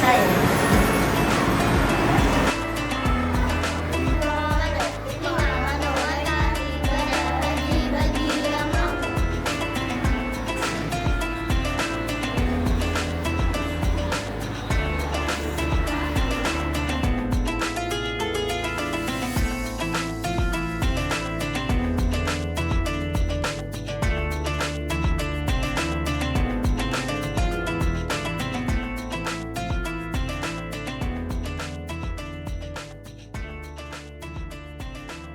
saya.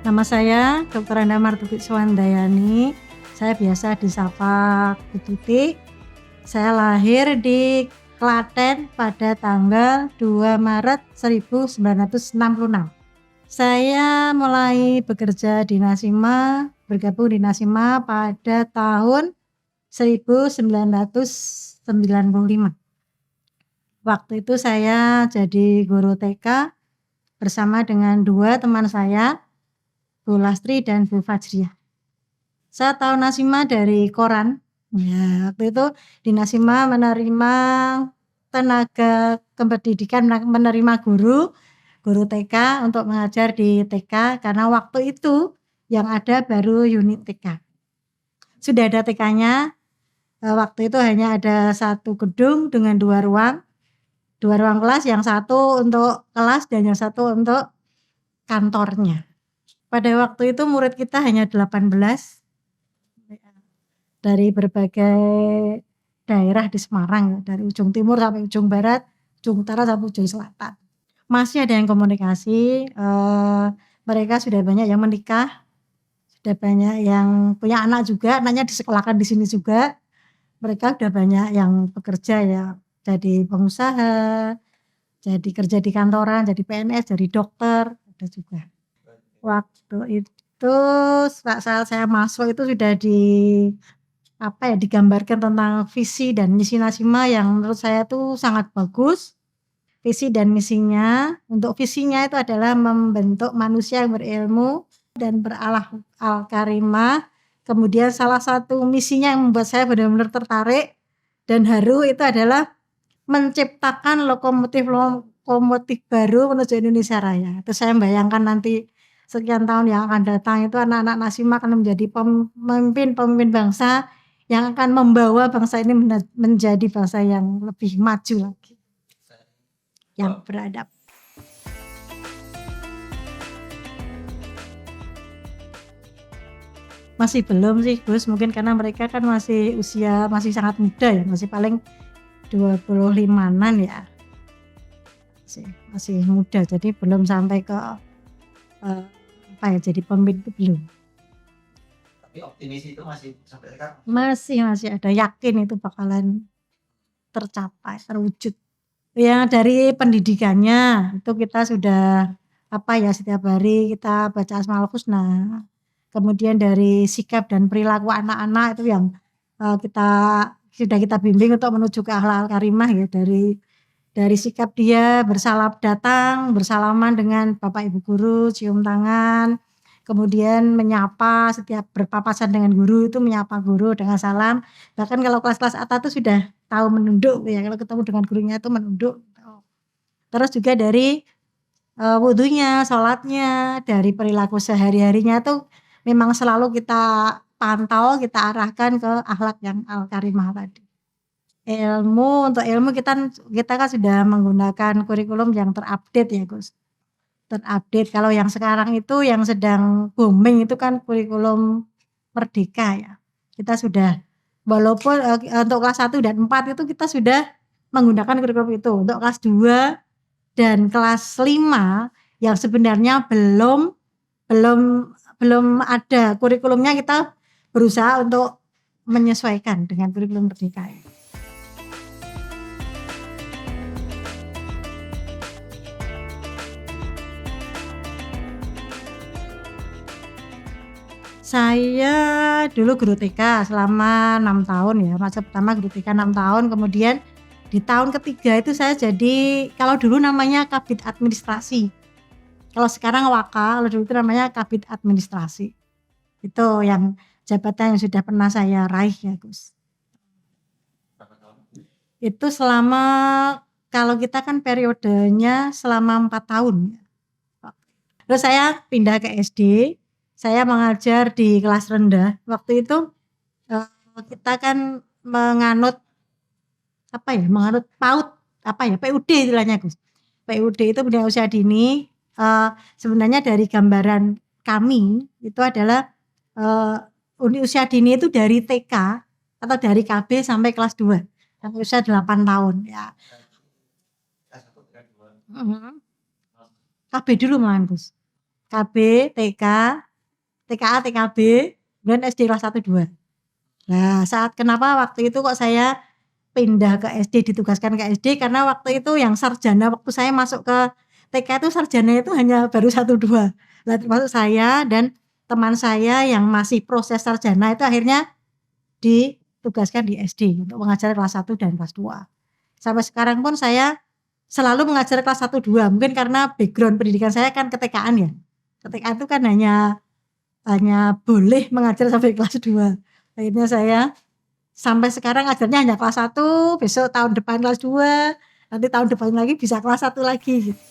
Nama saya Dr. Enda Martuti Swandayani. Saya biasa disapa Bu Tuti. Saya lahir di Klaten pada tanggal 2 Maret 1966. Saya mulai bekerja di Nasima, bergabung di Nasima pada tahun 1995. Waktu itu saya jadi guru TK bersama dengan dua teman saya, Bu Lastri dan Bu Fajriah. Saya tahu Nasima dari koran. Ya, waktu itu di Nasima menerima tenaga kependidikan, menerima guru TK untuk mengajar di TK karena waktu itu yang ada baru unit TK. Sudah ada TK-nya. Waktu itu hanya ada satu gedung dengan dua ruang kelas, yang satu untuk kelas dan yang satu untuk kantornya. Pada waktu itu murid kita hanya 18 dari berbagai daerah di Semarang, dari ujung timur sampai ujung barat, ujung utara sampai ujung selatan. Masih ada yang komunikasi, mereka sudah banyak yang menikah, sudah banyak yang punya anak juga, anaknya disekolahkan di sini juga. Mereka sudah banyak yang bekerja ya, jadi pengusaha, jadi kerja di kantoran, jadi PNS, jadi dokter, ada juga. Waktu itu saat saya masuk itu sudah digambarkan tentang visi dan misi Nasima yang menurut saya itu sangat bagus. Visi dan misinya, untuk visinya itu adalah membentuk manusia yang berilmu dan berakhlak karimah. Kemudian salah satu misinya yang membuat saya benar-benar tertarik dan haru itu adalah menciptakan lokomotif baru menuju Indonesia Raya. Terus saya membayangkan nanti sekian tahun yang akan datang itu anak-anak Nasima akan menjadi pemimpin bangsa yang akan membawa bangsa ini menjadi bangsa yang lebih maju lagi, yang beradab. Masih belum sih Gus, mungkin karena mereka kan masih usia masih sangat muda ya, masih paling 25-an ya, masih muda, jadi belum sampai ke jadi pemimpin itu belum. Tapi optimis itu masih sampai sekarang? Masih ada, yakin itu bakalan tercapai, terwujud. Ya dari pendidikannya itu kita sudah setiap hari kita baca Asmaul Husna. Kemudian dari sikap dan perilaku anak-anak itu yang kita bimbing untuk menuju ke akhlak karimah ya, dari sikap dia bersalaman dengan Bapak Ibu guru, cium tangan, kemudian menyapa setiap berpapasan dengan guru itu menyapa guru dengan salam. Bahkan kalau kelas-kelas atas itu sudah tahu menunduk ya, kalau ketemu dengan gurunya itu menunduk. Terus juga dari wudunya, sholatnya, dari perilaku sehari-harinya tuh memang selalu kita pantau, kita arahkan ke akhlak yang al-karimah tadi. Untuk ilmu kita kan sudah menggunakan kurikulum yang terupdate ya Gus. Terupdate. Kalau yang sekarang itu yang sedang booming itu kan kurikulum Merdeka ya. Kita sudah walaupun untuk kelas 1 dan 4 itu kita sudah menggunakan kurikulum itu. Untuk kelas 2 dan kelas 5 yang sebenarnya belum ada kurikulumnya, kita berusaha untuk menyesuaikan dengan kurikulum Merdeka. Saya dulu guru TK selama 6 tahun ya, masa pertama guru TK 6 tahun, kemudian di tahun ketiga itu saya jadi, kalau dulu namanya Kabid Administrasi, kalau sekarang Waka, kalau dulu itu namanya Kabid Administrasi. Itu yang jabatan yang sudah pernah saya raih ya Gus. Berapa tahun? Itu selama kalau kita kan periodenya selama 4 tahun. Terus saya pindah ke SD, saya mengajar di kelas rendah. Waktu itu kita kan menganut menganut PUD istilahnya Gus. PUD itu pendidikan usia dini. Sebenarnya dari gambaran kami itu adalah usia dini itu dari TK atau dari KB sampai kelas 2 sampai usia 8 tahun ya. KB dulu malahan Gus. KB, TK, TKA, TKB, kemudian SD kelas 1 2. Nah, kenapa waktu itu kok saya pindah ke SD, ditugaskan ke SD, karena waktu itu yang sarjana waktu saya masuk ke TK itu sarjana itu hanya baru 1 2. Nah, termasuk saya dan teman saya yang masih proses sarjana itu akhirnya ditugaskan di SD untuk mengajar kelas 1 dan kelas 2. Sampai sekarang pun saya selalu mengajar kelas 1 2. Mungkin karena background pendidikan saya kan keTK-an ya. Ketika itu kan hanya boleh mengajar sampai kelas 2. Akhirnya saya sampai sekarang ajarnya hanya kelas 1, besok tahun depan kelas 2, nanti tahun depan lagi bisa kelas 1 lagi gitu.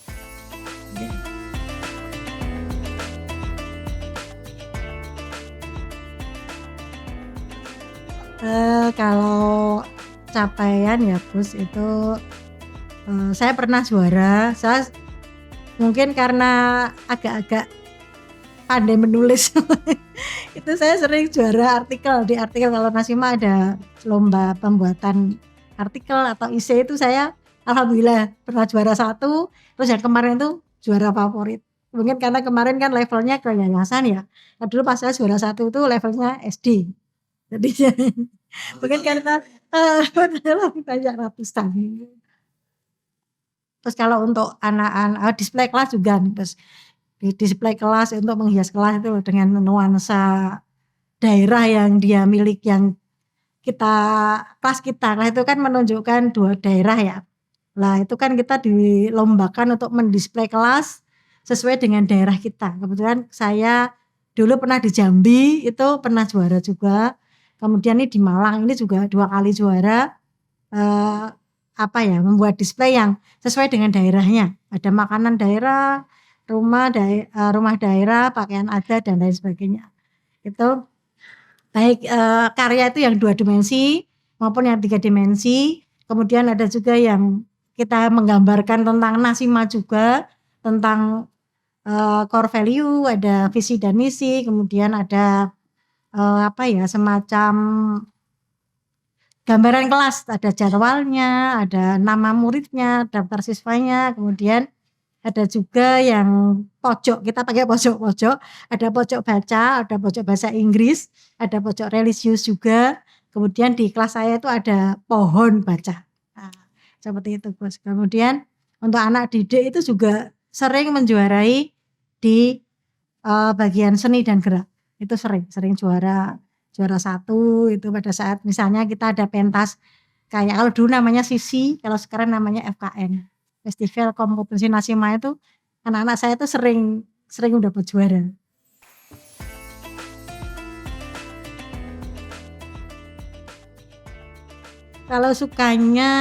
Kalau capaian ya Gus itu saya pernah juara. Saya mungkin karena agak-agak pandai menulis itu saya sering juara artikel. Di artikel kalau Nasima ada lomba pembuatan artikel atau isi itu saya alhamdulillah pernah juara 1. Terus yang kemarin itu juara favorit. Mungkin karena kemarin kan levelnya ke yayasan ya. Nah, dulu pas saya juara 1 itu levelnya SD. Jadi mungkin karena banyak ratusan. Terus kalau untuk anak-anak display kelas juga nih, terus di display kelas untuk menghias kelas itu dengan nuansa daerah yang dia milik, yang kelas itu kan menunjukkan 2 daerah ya. Lah itu kan kita dilombakan untuk mendisplay kelas sesuai dengan daerah kita. Kebetulan saya dulu pernah di Jambi itu pernah juara juga. Kemudian ini di Malang ini juga 2 kali juara. Membuat display yang sesuai dengan daerahnya. Ada makanan daerah, rumah daerah, pakaian adat dan lain sebagainya. Itu baik karya itu yang 2 dimensi maupun yang 3 dimensi. Kemudian ada juga yang kita menggambarkan tentang Nasima juga, tentang core value, ada visi dan misi, kemudian ada semacam gambaran kelas, ada jadwalnya, ada nama muridnya, daftar siswanya, kemudian ada juga yang pojok, kita pakai pojok-pojok, ada pojok baca, ada pojok bahasa Inggris, ada pojok religius juga. Kemudian di kelas saya itu ada pohon baca. Nah, seperti itu Gus. Kemudian untuk anak didik itu juga sering menjuarai di bagian seni dan gerak. Itu sering juara 1 itu pada saat misalnya kita ada pentas kayak kalau dulu namanya Sisi, kalau sekarang namanya FKN. Festival Kompetisi Nasima itu anak-anak saya itu sering dapat juara. Kalau sukanya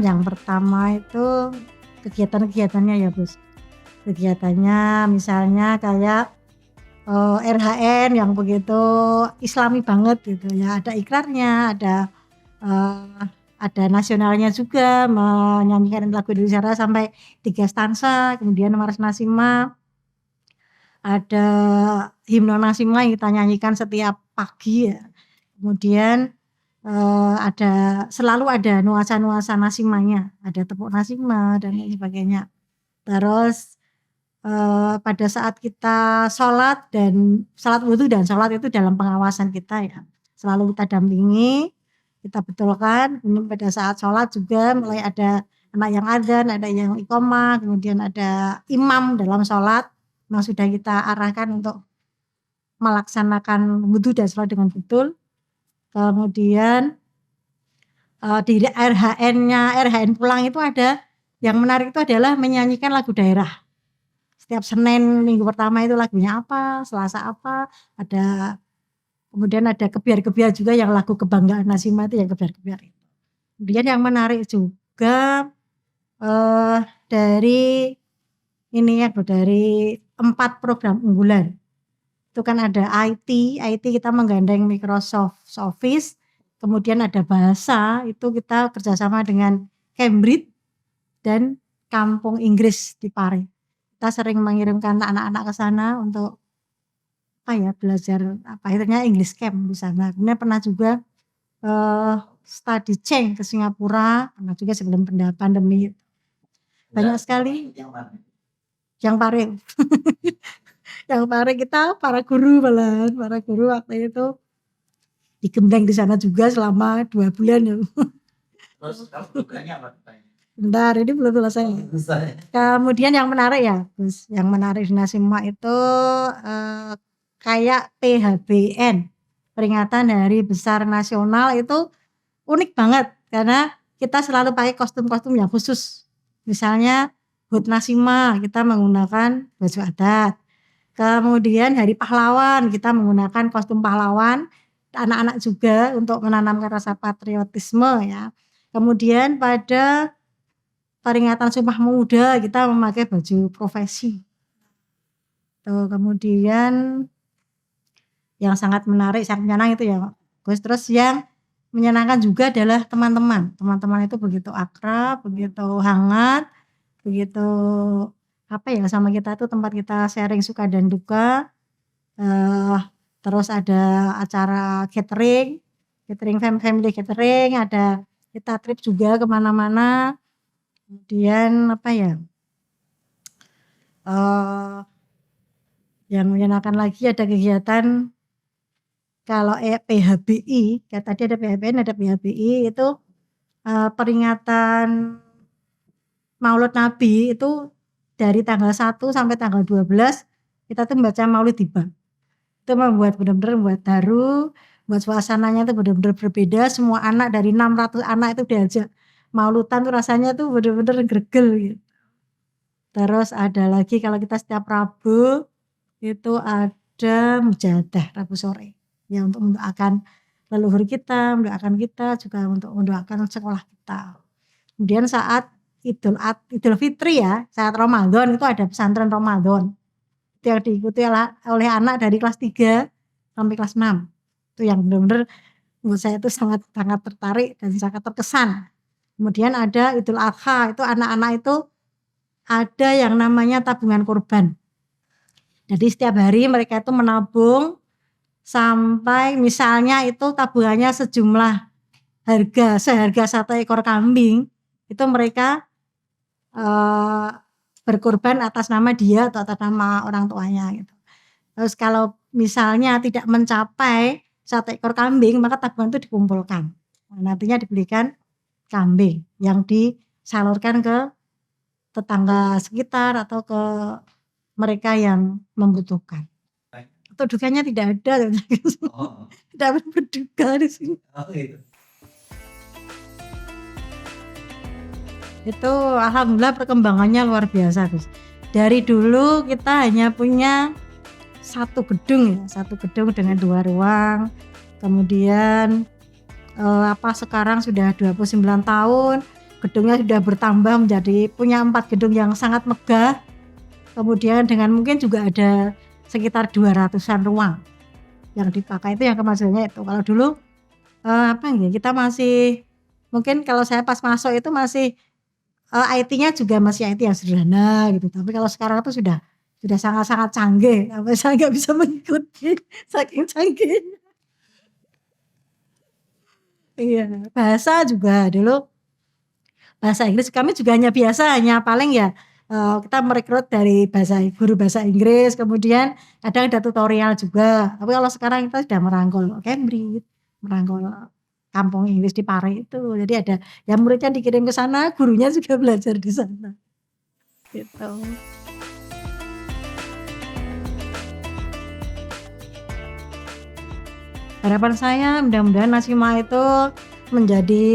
yang pertama itu kegiatan-kegiatannya ya Gus. Kegiatannya misalnya kayak RHN yang begitu islami banget gitu ya, ada ikrarnya, ada nasionalnya juga, menyanyikan lagu Indonesia Raya sampai 3 stansa, kemudian Mars Nasima, ada himne Nasima yang kita nyanyikan setiap pagi ya. Kemudian selalu ada nuansa-nuansa Nasimanya, ada tepuk Nasima dan lain sebagainya. Terus pada saat kita sholat wudhu dan sholat itu dalam pengawasan kita ya, selalu kita dampingi, kita betulkan. Kemudian pada saat sholat juga mulai ada anak yang adzan, ada yang iqomah, kemudian ada imam dalam sholat yang sudah kita arahkan untuk melaksanakan wudhu dan sholat dengan betul. Kemudian di RHN pulang itu ada yang menarik, itu adalah menyanyikan lagu daerah. Setiap Senin minggu pertama itu lagunya apa, Selasa apa, kemudian ada kebiar-kebiar juga yang lagu kebanggaan Nasima itu yang kebiar-kebiar itu. Kemudian yang menarik juga dari ini ya Bu, dari 4 program unggulan. Itu kan ada IT kita menggandeng Microsoft Office, kemudian ada bahasa, itu kita kerjasama dengan Cambridge dan Kampung Inggris di Pare. Kita sering mengirimkan anak-anak ke sana untuk belajar akhirnya English Camp di sana. Kemudian pernah juga study change ke Singapura, pernah juga sebelum pandemi. Banyak sekali. Yang mana? Yang Pare. Yang Pare kita para guru malahan, para guru waktu itu digembleng di sana juga selama 2 bulan ya. Terus kalau tugasnya apa? Bentar, ini belum selesai. Kemudian yang menarik ya, Gus, yang menarik di Nasima itu kayak PHBN, peringatan Hari Besar Nasional itu unik banget karena kita selalu pakai kostum-kostum yang khusus. Misalnya HUT Nasima kita menggunakan baju adat. Kemudian Hari Pahlawan kita menggunakan kostum pahlawan, anak-anak juga untuk menanamkan rasa patriotisme ya. Kemudian pada peringatan Sumpah Pemuda kita memakai baju profesi. Tuh, kemudian yang sangat menarik, sangat menyenangkan itu ya Gus. Terus yang menyenangkan juga adalah teman-teman. Teman-teman itu begitu akrab, begitu hangat, begitu sama kita tuh tempat kita sharing suka dan duka. Terus ada acara catering family catering, ada kita trip juga kemana-mana. Kemudian yang menyenangkan lagi ada kegiatan kalau PHBI, kayak tadi ada PHBN, ada PHBI itu peringatan Maulid Nabi itu dari tanggal 1 sampai tanggal 12 kita tuh membaca Maulid Tiba. Itu membuat benar-benar membuat haru, buat suasananya itu benar-benar berbeda. Semua anak dari 600 anak itu diajak maulutan tuh rasanya tuh benar-benar gregel gitu. Terus ada lagi kalau kita setiap Rabu itu ada mujahadah Rabu sore ya, untuk mendoakan leluhur kita, mendoakan kita juga untuk mendoakan sekolah kita. Kemudian saat Idul Fitri ya, saat Ramadan itu ada pesantren Ramadan. Itu yang diikuti oleh anak dari kelas 3 sampai kelas 6. Itu yang benar-benar menurut saya itu sangat tertarik dan sangat terkesan. Kemudian ada Idul Adha, itu anak-anak itu ada yang namanya tabungan kurban. Jadi setiap hari mereka itu menabung sampai misalnya itu tabungannya sejumlah seharga 1 ekor kambing, itu mereka berkorban atas nama dia atau atas nama orang tuanya gitu. Terus kalau misalnya tidak mencapai 1 ekor kambing, maka tabungan itu dikumpulkan. Nantinya dibelikan kambing yang disalurkan ke tetangga sekitar atau ke mereka yang membutuhkan. Atau dukanya tidak ada. Tidak berduka di sini. Itu alhamdulillah perkembangannya luar biasa Gus. Dari dulu kita hanya punya 1 gedung ya, 1 gedung dengan 2 ruang. Kemudian sekarang sudah 29 tahun, gedungnya sudah bertambah menjadi punya 4 gedung yang sangat megah. Kemudian dengan mungkin juga ada sekitar 200-an ruang yang dipakai, itu yang kemajuannya itu. Kalau dulu kita masih mungkin kalau saya pas masuk itu masih IT-nya juga masih IT yang sederhana gitu. Tapi kalau sekarang itu sudah sangat-sangat canggih. Saya nggak bisa mengikuti saking canggihnya. Iya, bahasa juga dulu bahasa Inggris kami juga hanya paling ya kita merekrut dari guru bahasa Inggris, kemudian kadang ada tutorial juga. Tapi kalau sekarang kita sudah merangkul Cambridge, merangkul Kampung Inggris di Pare itu. Jadi ada yang muridnya dikirim ke sana, gurunya juga belajar di sana. Gitu. Harapan saya mudah-mudahan Nasima itu menjadi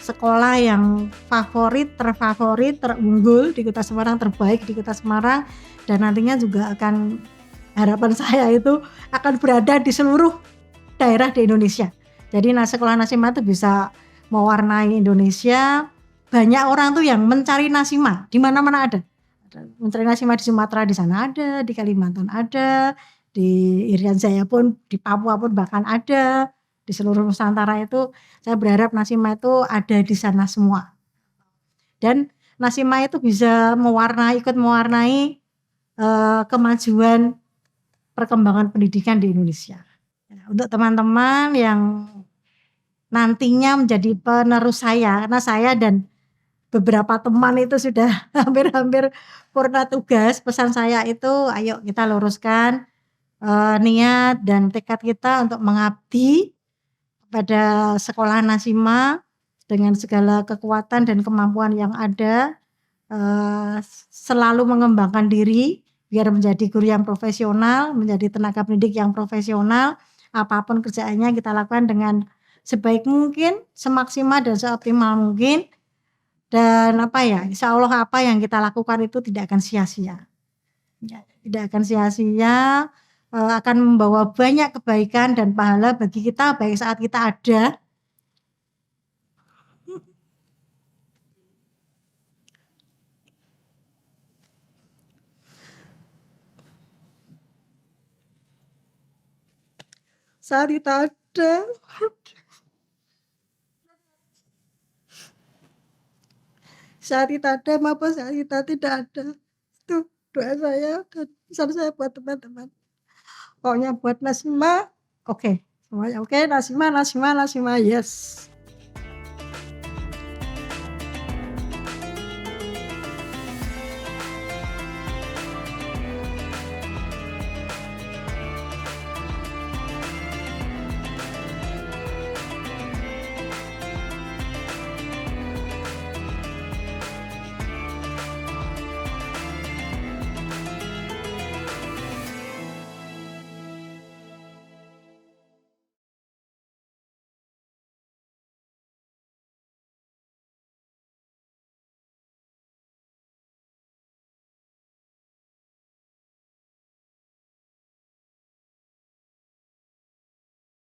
sekolah yang terfavorit, terunggul di Kota Semarang, terbaik di Kota Semarang, dan nantinya juga harapan saya itu akan berada di seluruh daerah di Indonesia. Jadi sekolah Nasima itu bisa mewarnai Indonesia, banyak orang tuh yang mencari Nasima, di mana-mana ada. Mencari Nasima di Sumatera di sana ada, di Kalimantan ada, di Irian Jaya pun, di Papua pun bahkan ada, di seluruh Nusantara itu saya berharap Nasima itu ada di sana semua. Dan Nasima itu bisa ikut mewarnai kemajuan perkembangan pendidikan di Indonesia. Untuk teman-teman yang nantinya menjadi penerus saya, karena saya dan beberapa teman itu sudah hampir-hampir purna tugas, pesan saya itu ayo kita luruskan niat dan tekad kita untuk mengabdi pada sekolah Nasima dengan segala kekuatan dan kemampuan yang ada, selalu mengembangkan diri biar menjadi guru yang profesional, menjadi tenaga pendidik yang profesional, apapun kerjaannya kita lakukan dengan sebaik mungkin, semaksimal dan seoptimal mungkin, dan insya Allah apa yang kita lakukan itu tidak akan sia-sia. Ya, tidak akan sia-sia, akan membawa banyak kebaikan dan pahala bagi kita baik saat kita ada saat kita ada saat kita ada maupun saat kita tidak ada. Itu doa saya dan pesan saya buat teman-teman. Pokoknya buat Nasima, oke. Semuanya oke, Nasima, yes.